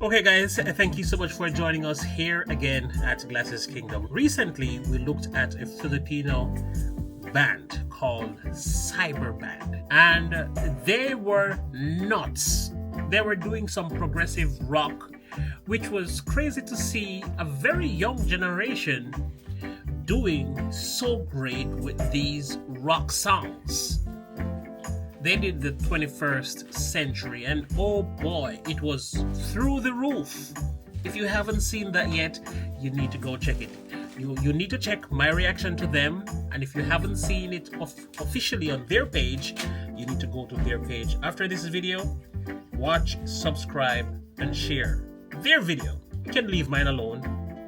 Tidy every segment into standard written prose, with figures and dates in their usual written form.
Okay, guys, thank you so much for joining us here again at Glasses Kingdom. Recently, we looked at a Filipino band called Cyber Band, and they were nuts. They were doing some progressive rock, which was crazy to see a very young generation doing so great with these rock songs. They did the 21st century, and oh boy, it was through the roof. If you haven't seen that yet, you need to go check it. You need to check my reaction to them, and if you haven't seen it officially on their page, you need to go to their page after this video, watch, subscribe, and share their video. You can leave mine alone.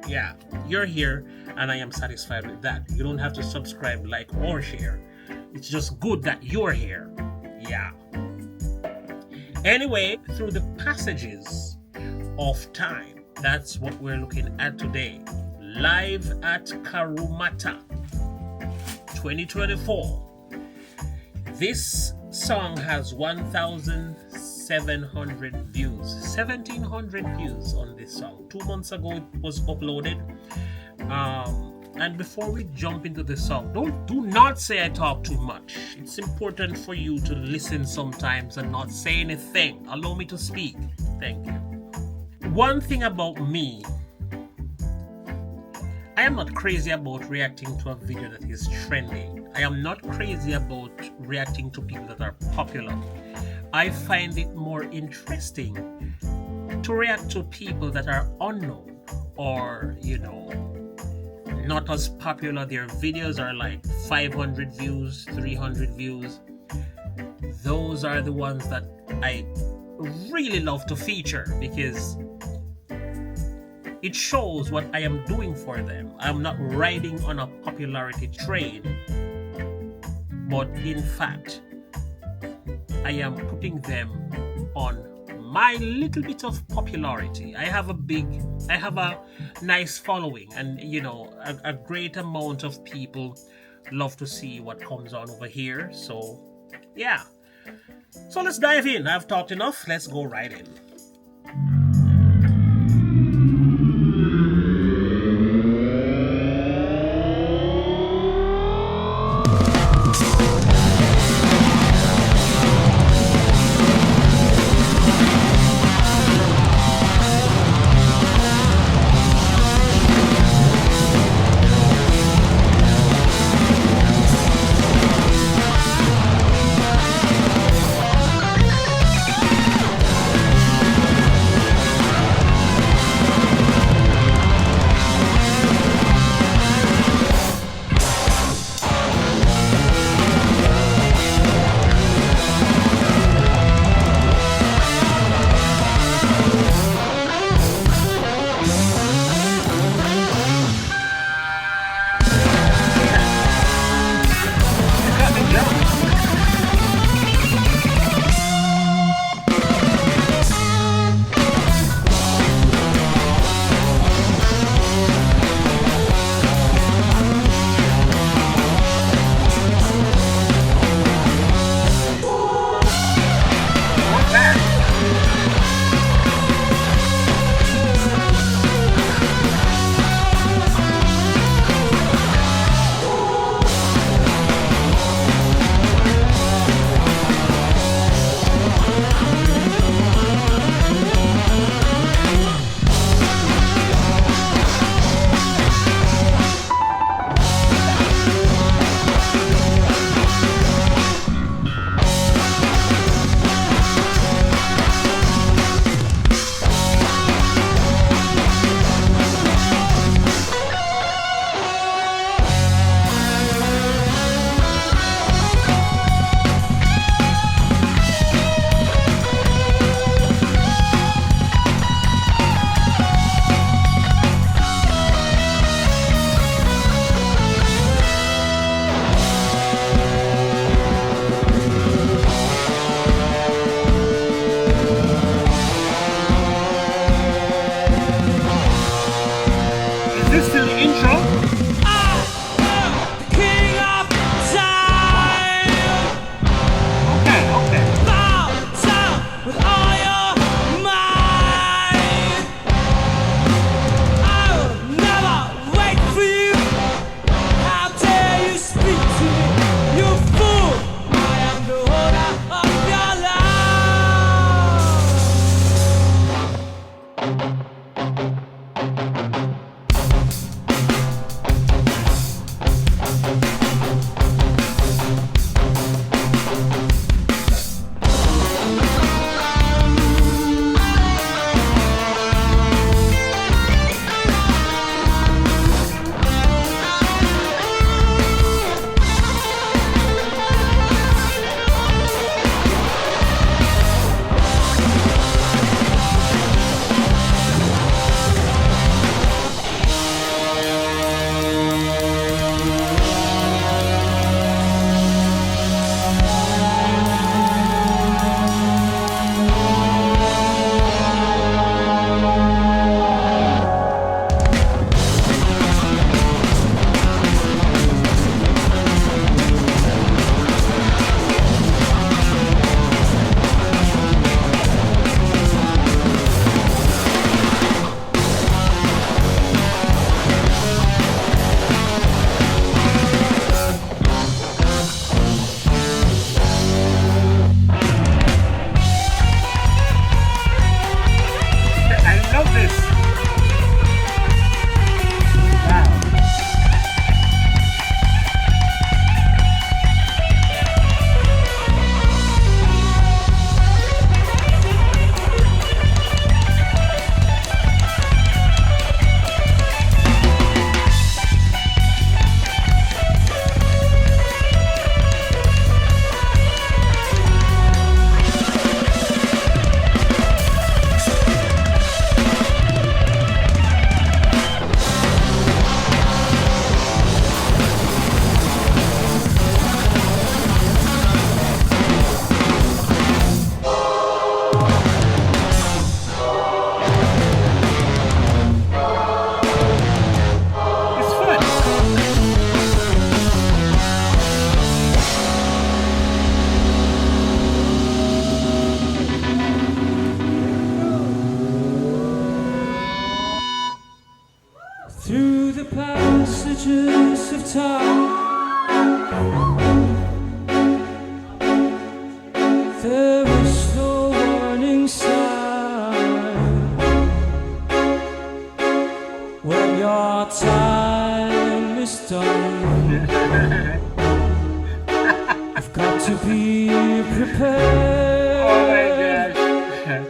Yeah, you're here, and I am satisfied with that. You don't have to subscribe, like, or share. It's just good that you're here. Yeah. Anyway, through the passages of time, that's what we're looking at today. Live at Karumata 2024. This song has 1,700 views, 1,700 views on this song. 2 months ago it was uploaded. And before we jump into the song, do not say I talk too much. It's important for you to listen sometimes and not say anything. Allow me to speak. Thank you. One thing about me, I am not crazy about reacting to a video that is trending. I am not crazy about reacting to people that are popular. I find it more interesting to react to people that are unknown or, not as popular. Their videos are like 500 views, 300 views. Those are the ones that I really love to feature because it shows what I am doing for them. I'm not riding on a popularity train, but in fact, I am putting them on my little bit of popularity. I have a nice following, and a great amount of people love to see what comes on over here. So yeah, so let's dive in. I've talked enough, let's go right in. stretches of time. There is no warning sign when your time is done. You've got to be prepared. Oh my gosh.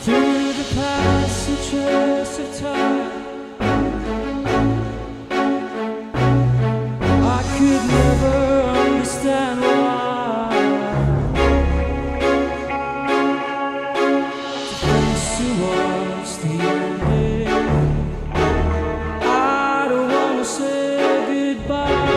Through the passages of time, I could never understand why the face towards the ending. I don't wanna say goodbye.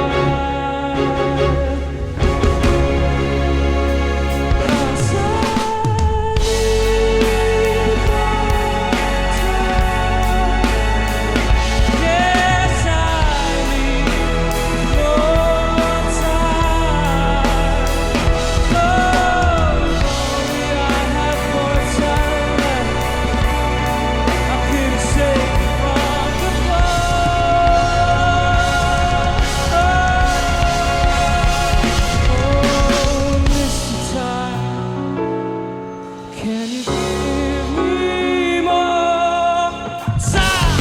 Can you give me more time?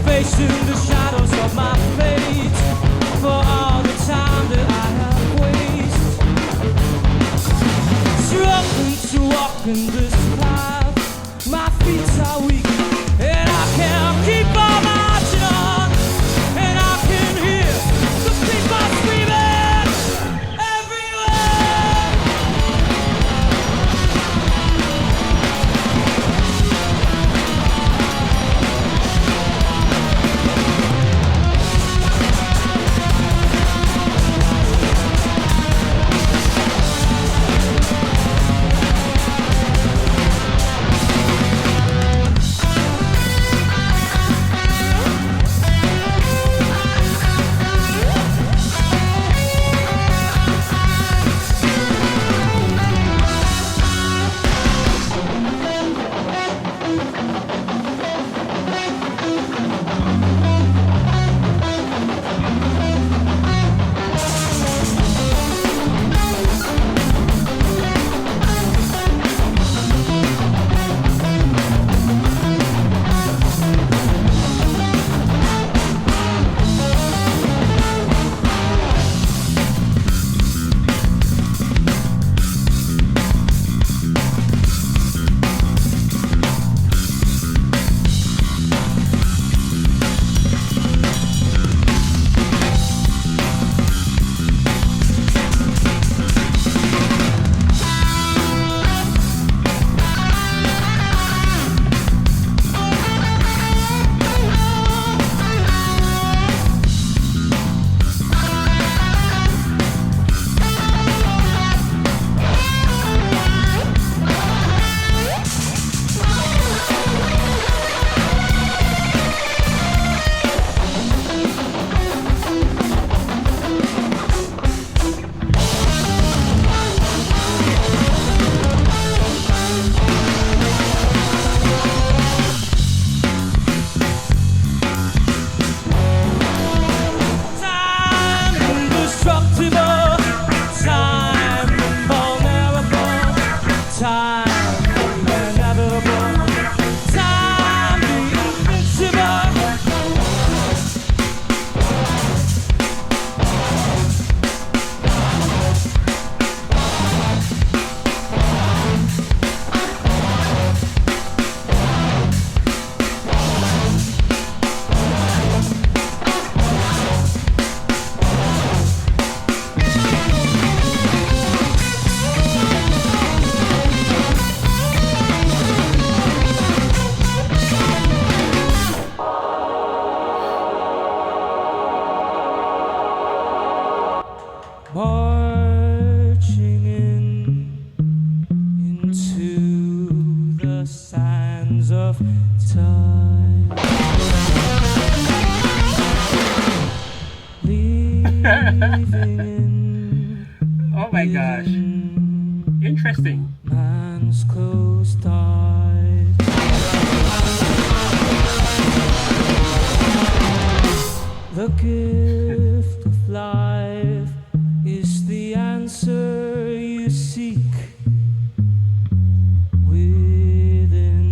Facing the shadows of my fate for all the time that I have wasted. Struggling to walk in this path, my feet are weak and I can't keep on marching on. And I can hear the people screaming everywhere. to the sands of time. Leaving in Oh my gosh. Interesting. man's closed eyes. The gift of life is the answer you seek within.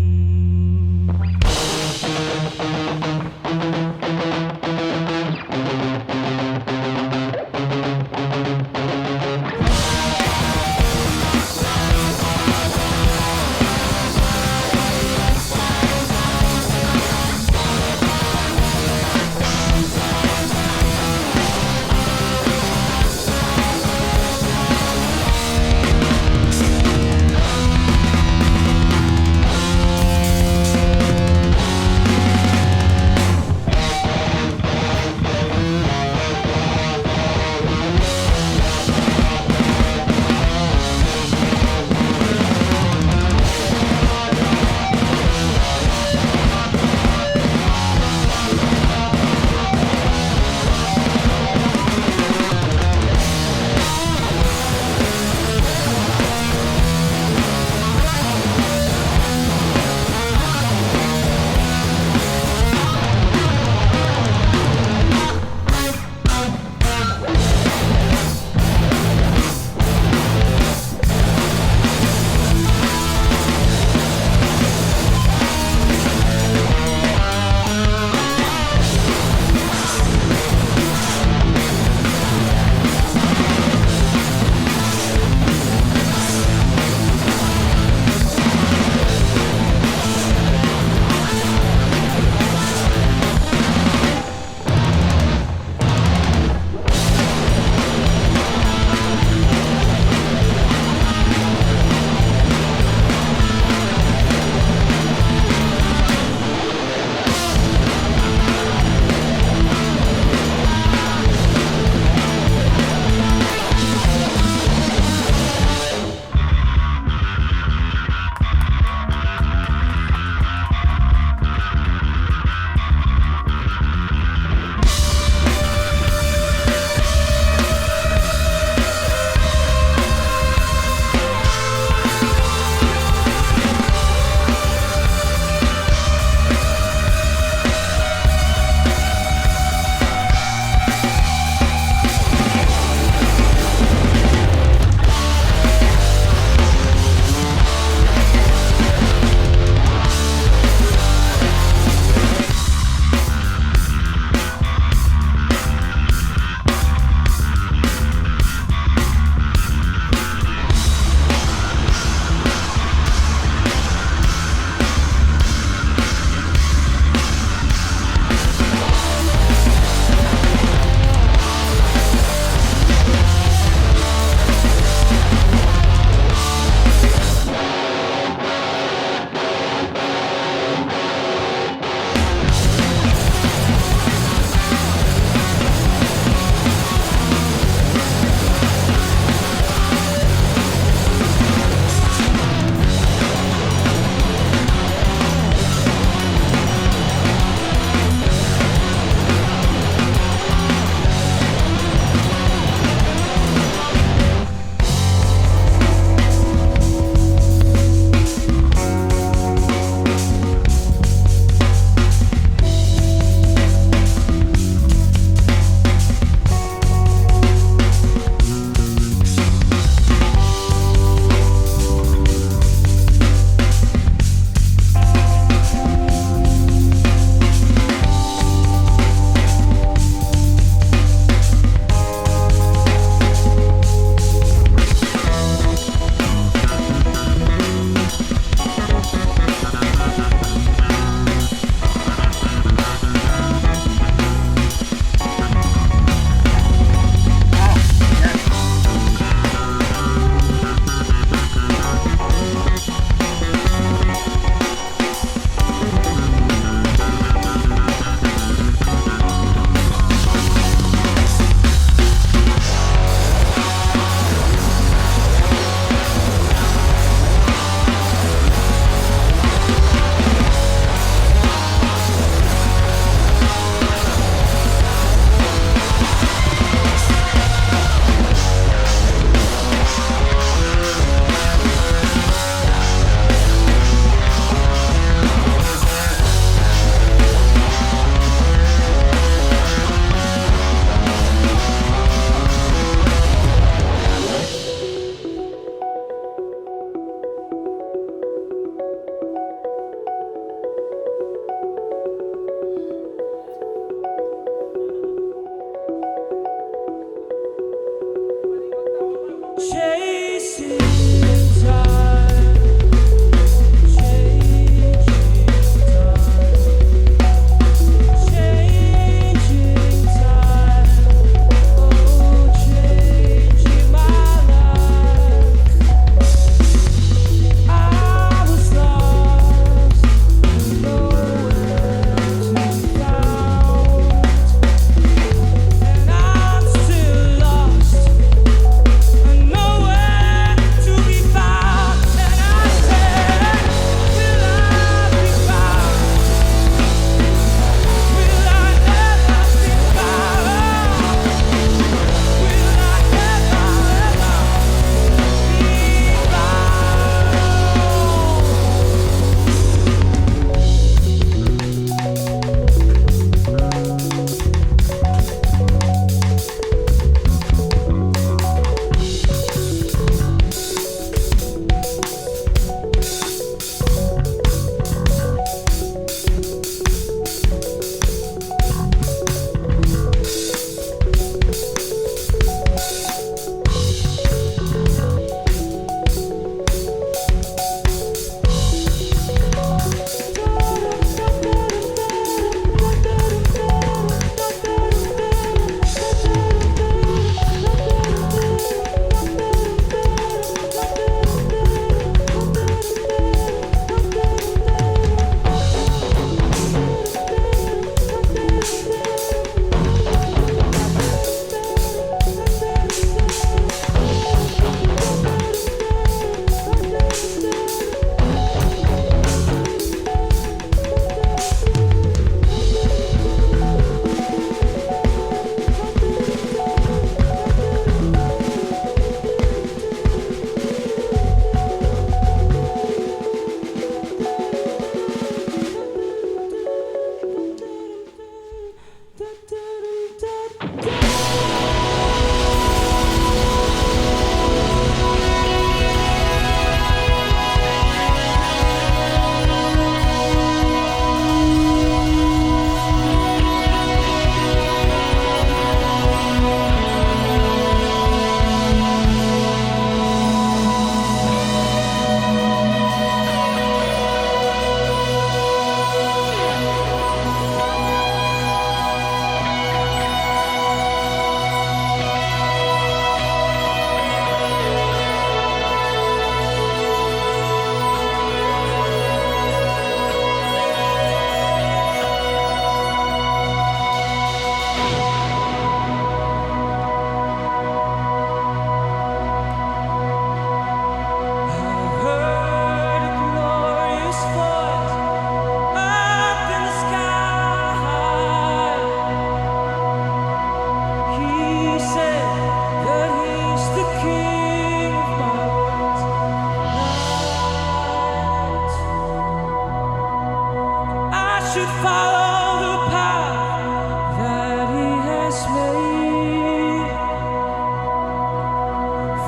should follow the path that He has made.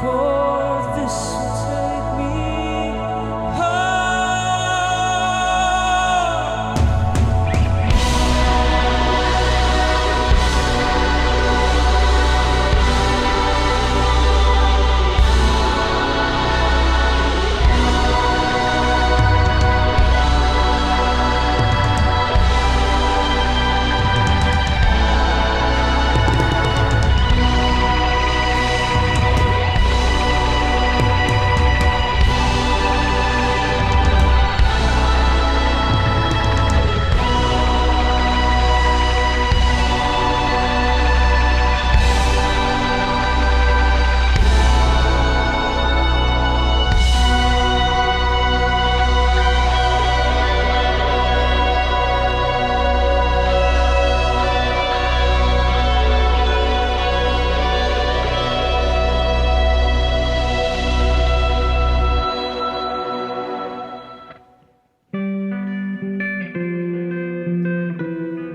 For this will take me home.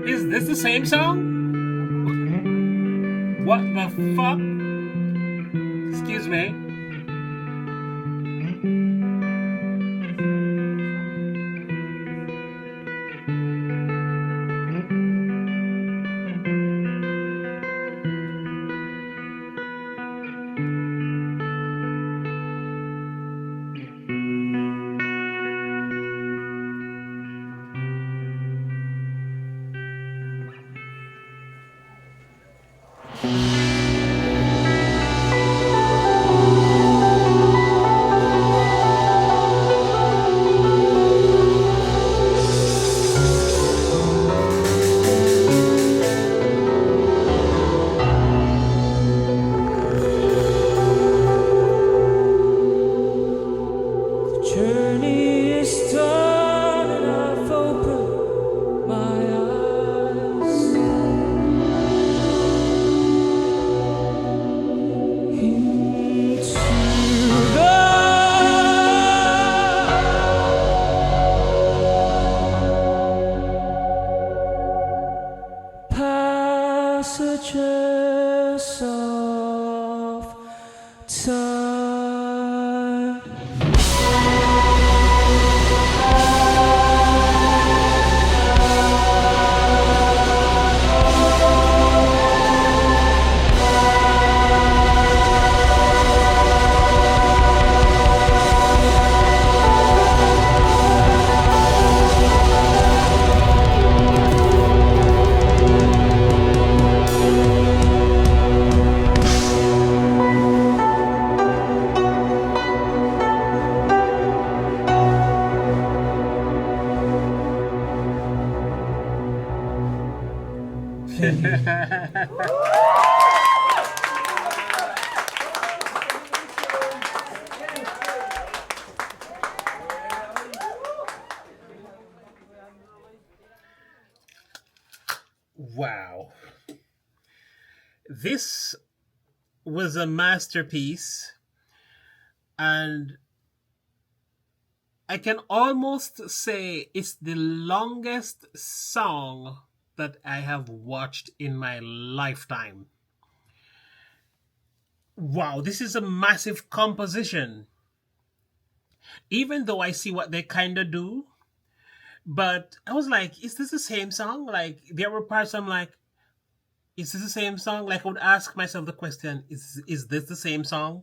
Is this the same song? What the fuck? Excuse me. Journey is done and I've opened my eyes into the passages of time. Wow. This was a masterpiece, and I can almost say it's the longest song that I have watched in my lifetime. Wow, this is a massive composition. Even though I see what they kind of do, but I was like, is this the same song? Like, there were parts I'm like, is this the same song? Like, I would ask myself the question, is this the same song?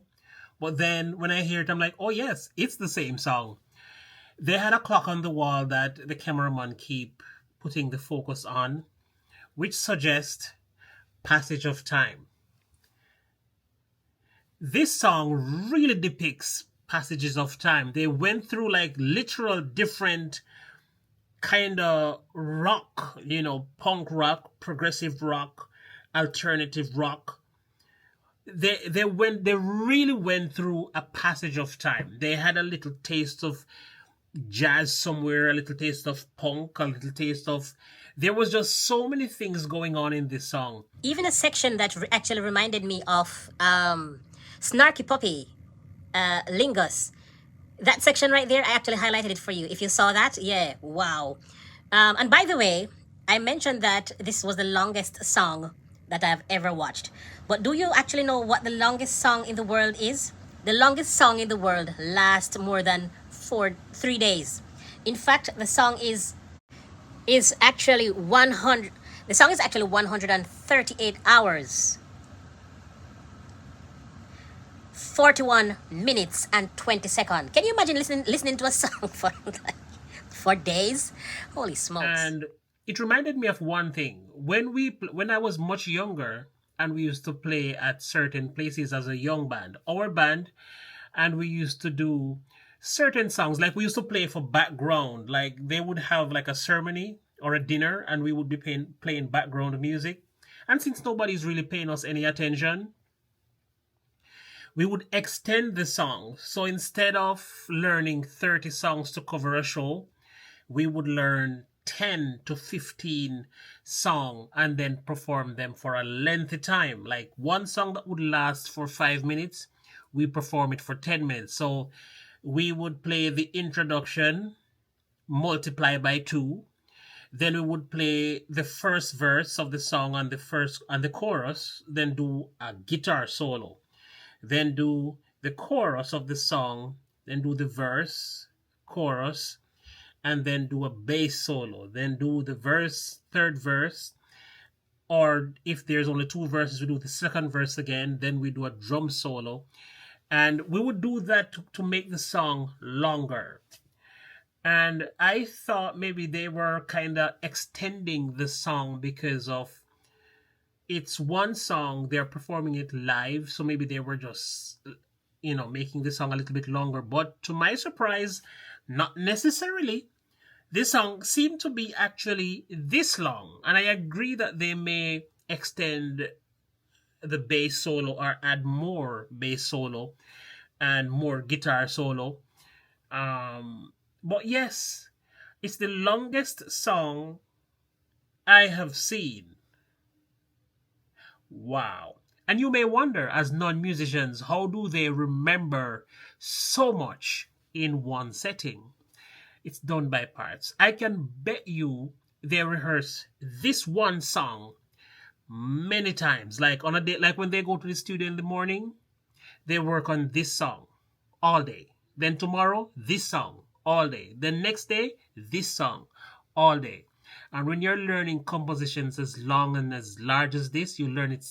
But then when I hear it, I'm like, oh yes, it's the same song. They had a clock on the wall that the cameraman keep putting the focus on, which suggests passage of time. This song really depicts passages of time. They went through like literal different kind of rock, punk rock, progressive rock, alternative rock. They really went through a passage of time. They had a little taste of jazz somewhere, a little taste of punk, a little taste of... There was just so many things going on in this song. Even a section that actually reminded me of Snarky Puppy, Lingus. That section right there, I actually highlighted it for you. If you saw that, yeah, wow. And by the way, I mentioned that this was the longest song that I've ever watched. But do you actually know what the longest song in the world is? The longest song in the world lasts more than 3 days. In fact, the song is actually 100. The song is actually 138 hours, 41 minutes and 20 seconds. Can you imagine listening to a song for for days? Holy smokes. And it reminded me of one thing. When I was much younger and we used to play at certain places as a young band, our band, and we used to do certain songs like we used to play for background, like they would have like a ceremony or a dinner and we would be playing background music. And since nobody's really paying us any attention, we would extend the song. So instead of learning 30 songs to cover a show, we would learn 10 to 15 song and then perform them for a lengthy time. Like one song that would last for 5 minutes, we perform it for 10 minutes. So we would play the introduction, multiply by two. Then we would play the first verse of the song and the chorus, then do a guitar solo. Then do the chorus of the song, then do the verse, chorus, and then do a bass solo. Then do the third verse, or if there's only two verses, we do the second verse again. Then we do a drum solo. And we would do that to make the song longer. And I thought maybe they were kind of extending the song because of it's one song, they're performing it live. So maybe they were just, making the song a little bit longer. But to my surprise, not necessarily. This song seemed to be actually this long. And I agree that they may extend the bass solo or add more bass solo and more guitar solo. But yes, it's the longest song I have seen. Wow. And you may wonder, as non musicians, how do they remember so much in one setting? It's done by parts. I can bet you they rehearse this one song many times. Like on a day, like when they go to the studio in the morning, they work on this song all day. Then tomorrow, this song all day. Then next day, this song all day. And when you're learning compositions as long and as large as this, you learn it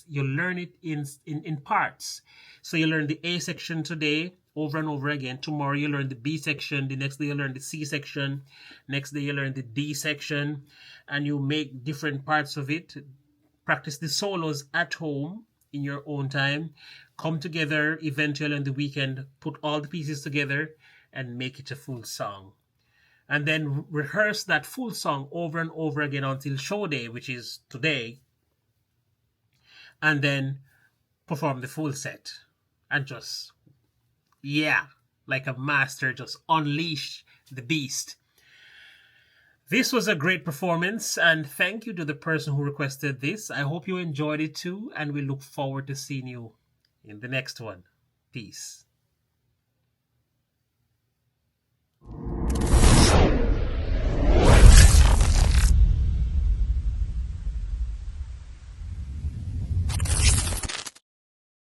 in parts. So you learn the A section today over and over again. Tomorrow you learn the B section. The next day you learn the C section. Next day you learn the D section. And you make different parts of it. Practice the solos at home in your own time. Come together eventually on the weekend. Put all the pieces together and make it a full song. And then rehearse that full song over and over again until show day, which is today. And then perform the full set. And just, like a master, just unleash the beast. This was a great performance, and thank you to the person who requested this. I hope you enjoyed it too, and we look forward to seeing you in the next one. Peace.